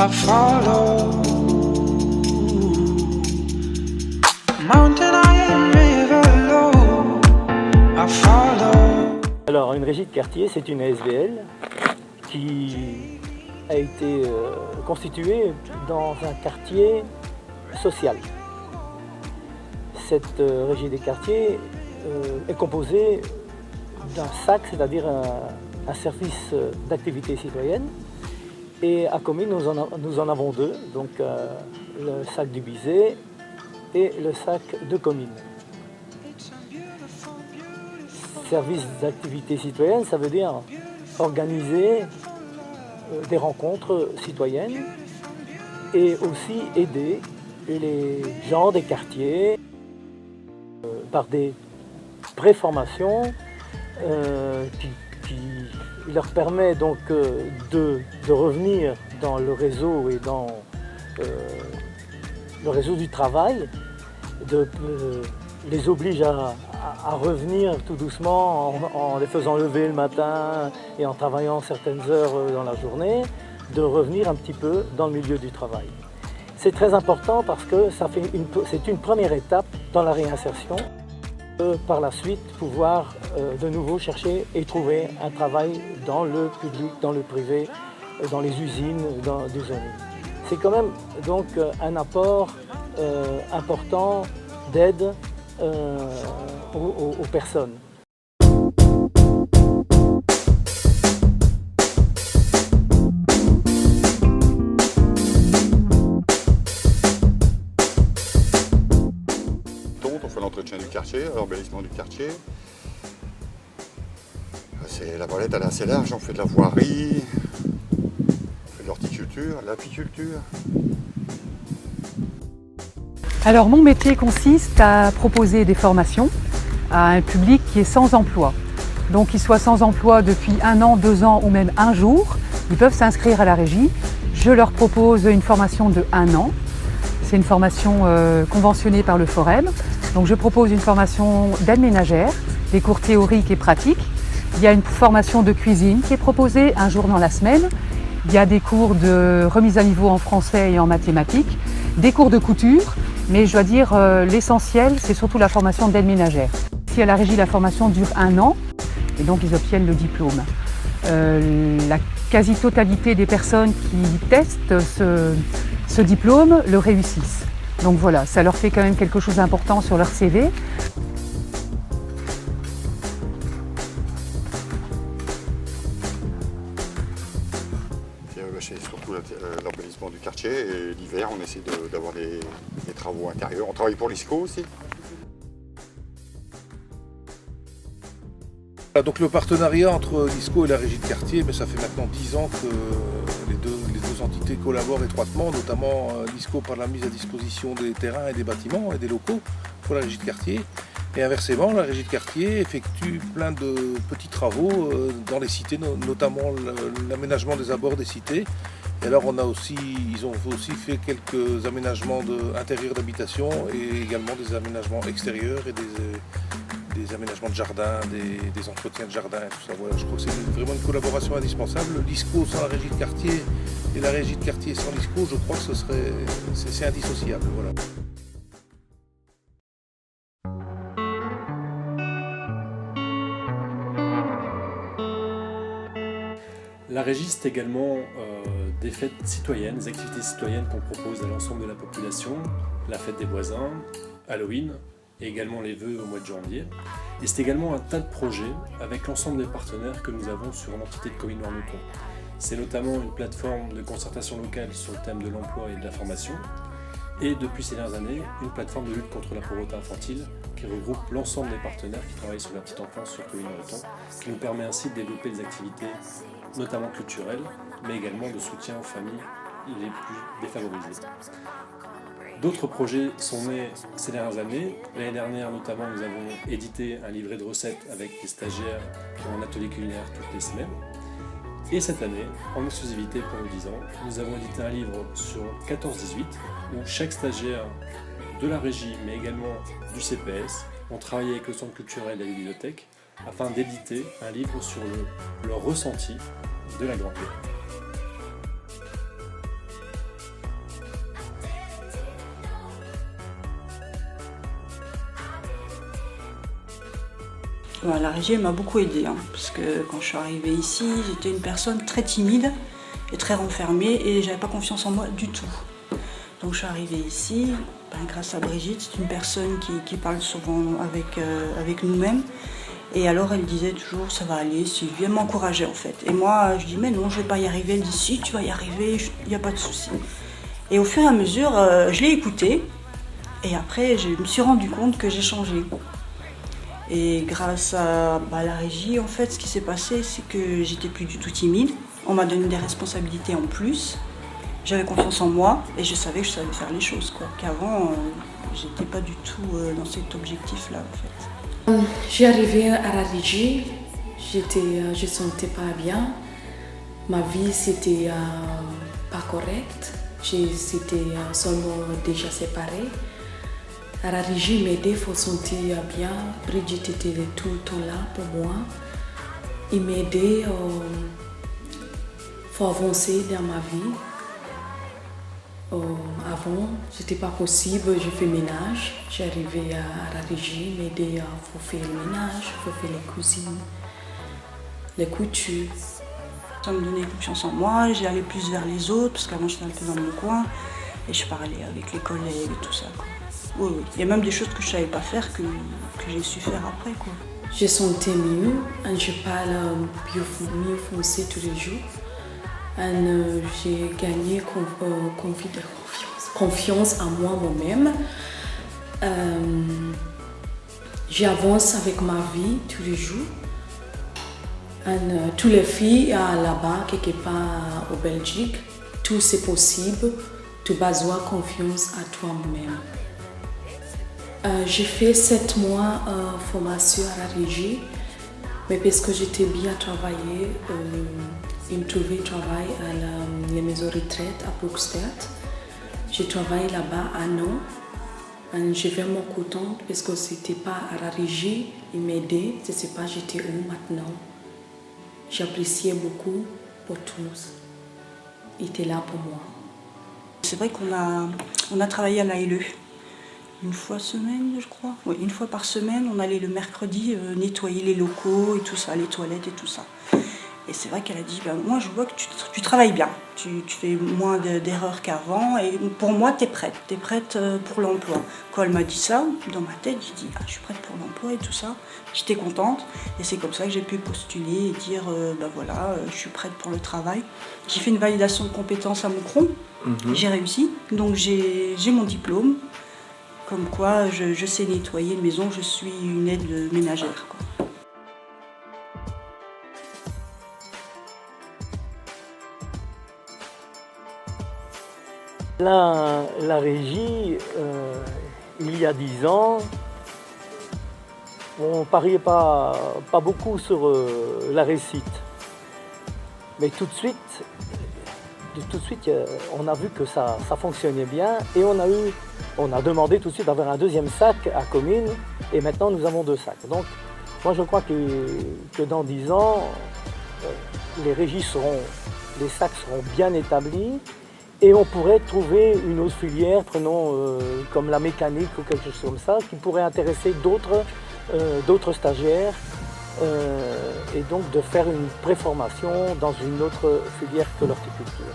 I follow. Mountain high and river low, I follow. Alors, une régie de quartier, c'est une ASBL qui a été constituée dans un quartier social. Cette régie des quartiers est composée d'un SAC, c'est-à-dire un service d'activité citoyenne. Et à Comines, nous en avons deux, donc le SAC du Bizet et le SAC de Comines. Service d'activité citoyenne, ça veut dire organiser des rencontres citoyennes et aussi aider les gens des quartiers par des préformations qui leur permet donc de revenir dans le réseau et dans le réseau du travail, les oblige à revenir tout doucement en les faisant lever le matin et en travaillant certaines heures dans la journée, de revenir un petit peu dans le milieu du travail. C'est très important parce que c'est une première étape dans la réinsertion. Par la suite, pouvoir de nouveau chercher et trouver un travail dans le public, dans le privé, dans les usines, dans des zones. C'est quand même donc un apport important d'aide aux personnes. On fait l'entretien du quartier, l'embellissement du quartier. La palette elle est assez large, on fait de la voirie, on fait de l'horticulture, de l'apiculture. Alors mon métier consiste à proposer des formations à un public qui est sans emploi. Donc qu'ils soient sans emploi depuis 1 an, 2 ans ou même 1 jour, ils peuvent s'inscrire à la régie. Je leur propose une formation de 1 an. C'est une formation conventionnée par le Forem. Donc je propose une formation d'aide ménagère, des cours théoriques et pratiques. Il y a une formation de cuisine qui est proposée 1 jour dans la semaine. Il y a des cours de remise à niveau en français et en mathématiques, des cours de couture, mais je dois dire l'essentiel, c'est surtout la formation d'aide ménagère. Ici à la régie, la formation dure 1 an et donc ils obtiennent le diplôme. La quasi-totalité des personnes qui testent ce diplôme le réussissent. Donc voilà, ça leur fait quand même quelque chose d'important sur leur CV. C'est surtout l'embellissement du quartier et l'hiver on essaie d'avoir des travaux intérieurs. On travaille pour l'ISCO aussi. Donc le partenariat entre l'ISCO et la régie de quartier, ça fait maintenant 10 ans que les deux entités collaborent étroitement, notamment l'ISCO par la mise à disposition des terrains et des bâtiments et des locaux pour la régie de quartier. Et inversement, la régie de quartier effectue plein de petits travaux dans les cités, notamment l'aménagement des abords des cités. Et alors ils ont aussi fait quelques aménagements intérieurs d'habitation et également des aménagements extérieurs et des aménagements de jardin, des entretiens de jardin et tout ça. Voilà, je crois que c'est vraiment une collaboration indispensable. L'ISCO sans la régie de quartier et la régie de quartier sans l'ISCO, je crois que c'est indissociable. Voilà. La régie, c'est également des fêtes citoyennes, des activités citoyennes qu'on propose à l'ensemble de la population, la fête des voisins, Halloween, et également les vœux au mois de janvier. Et c'est également un tas de projets avec l'ensemble des partenaires que nous avons sur l'entité de Comines Noirmoutier. C'est notamment une plateforme de concertation locale sur le thème de l'emploi et de la formation, et depuis ces dernières années, une plateforme de lutte contre la pauvreté infantile qui regroupe l'ensemble des partenaires qui travaillent sur la petite enfance sur Comines Noirmoutier, qui nous permet ainsi de développer des activités notamment culturelles, mais également de soutien aux familles les plus défavorisées. D'autres projets sont nés ces dernières années. L'année dernière, notamment, nous avons édité un livret de recettes avec des stagiaires qui ont un atelier culinaire toutes les semaines. Et cette année, en exclusivité pour nos 10 ans, nous avons édité un livre sur 14-18 où chaque stagiaire de la régie, mais également du CPS, ont travaillé avec le centre culturel et la bibliothèque afin d'éditer un livre sur leur ressenti de la Grande Guerre. La régie m'a beaucoup aidée, parce que quand je suis arrivée ici, j'étais une personne très timide et très renfermée et j'avais pas confiance en moi du tout. Donc je suis arrivée ici, grâce à Brigitte, c'est une personne qui parle souvent avec nous-mêmes. Et alors elle disait toujours ça va aller, Sylvie, elle m'encourageait en fait. Et moi je dis mais non, je vais pas y arriver. Elle dit si, tu vas y arriver, il n'y a pas de souci. Et au fur et à mesure, je l'ai écoutée et après je me suis rendu compte que j'ai changé. Et grâce à la régie, en fait, ce qui s'est passé, c'est que j'étais plus du tout timide. On m'a donné des responsabilités en plus. J'avais confiance en moi et je savais que je savais faire les choses, quoi. Qu'avant, j'étais pas du tout dans cet objectif-là, en fait. J'ai arrivé à la régie, je sentais pas bien. Ma vie, c'était pas correct. C'était seulement déjà séparée. À la régie, m'aider, il faut sentir bien. Brigitte était tout le temps là pour moi. Il m'aidait, faut avancer dans ma vie. Avant, c'était pas possible, je fais ménage. J'arrivais à la régie, m'aider, il faut faire le ménage, il faut faire les cuisines, les coutures. Ça me donnait confiance en moi, j'allais plus vers les autres, parce qu'avant j'étais un peu dans mon coin, et je parlais avec les collègues et tout ça, quoi. Oui. Il y a même des choses que je ne savais pas faire que j'ai su faire après, quoi. Je sentais mieux, je parle mieux français tous les jours. J'ai gagné confiance en moi-même. J'avance avec ma vie tous les jours. Toutes les filles là-bas, quelque part en Belgique, tout c'est possible. Tu dois avoir confiance à toi-même. J'ai fait 7 mois de formation à la régie, mais parce que j'étais bien travaillée, ils me trouvaient travail à la maison retraite à Brookstead. J'ai travaillé là-bas 1 an. Je suis vraiment contente parce que c'était pas à la régie, ils m'aidaient, je ne sais pas j'étais où maintenant. J'appréciais beaucoup pour tous. Ils étaient là pour moi. C'est vrai qu'on a travaillé à l'ALE. Une fois semaine, je crois. Oui, une fois par semaine, on allait le mercredi nettoyer les locaux et tout ça, les toilettes et tout ça. Et c'est vrai qu'elle a dit, moi je vois que tu travailles bien, tu fais moins d'erreurs qu'avant et pour moi tu es prête pour l'emploi. Quand elle m'a dit ça, dans ma tête, j'ai dit, je suis prête pour l'emploi et tout ça. J'étais contente et c'est comme ça que j'ai pu postuler et dire, voilà, je suis prête pour le travail. J'ai fait une validation de compétences à Moucron, j'ai réussi, donc j'ai mon diplôme. Comme quoi, je sais nettoyer une maison, je suis une aide ménagère, quoi. La régie, il y a 10 ans, on pariait pas beaucoup sur la réussite. Mais tout de suite, on a vu que ça fonctionnait bien et on a demandé tout de suite d'avoir un 2e sac à Commune et maintenant nous avons 2 sacs. Donc moi je crois que dans 10 ans, les sacs seront bien établis et on pourrait trouver une autre filière, prenons comme la mécanique ou quelque chose comme ça, qui pourrait intéresser d'autres stagiaires et donc de faire une préformation dans une autre filière que l'horticulture.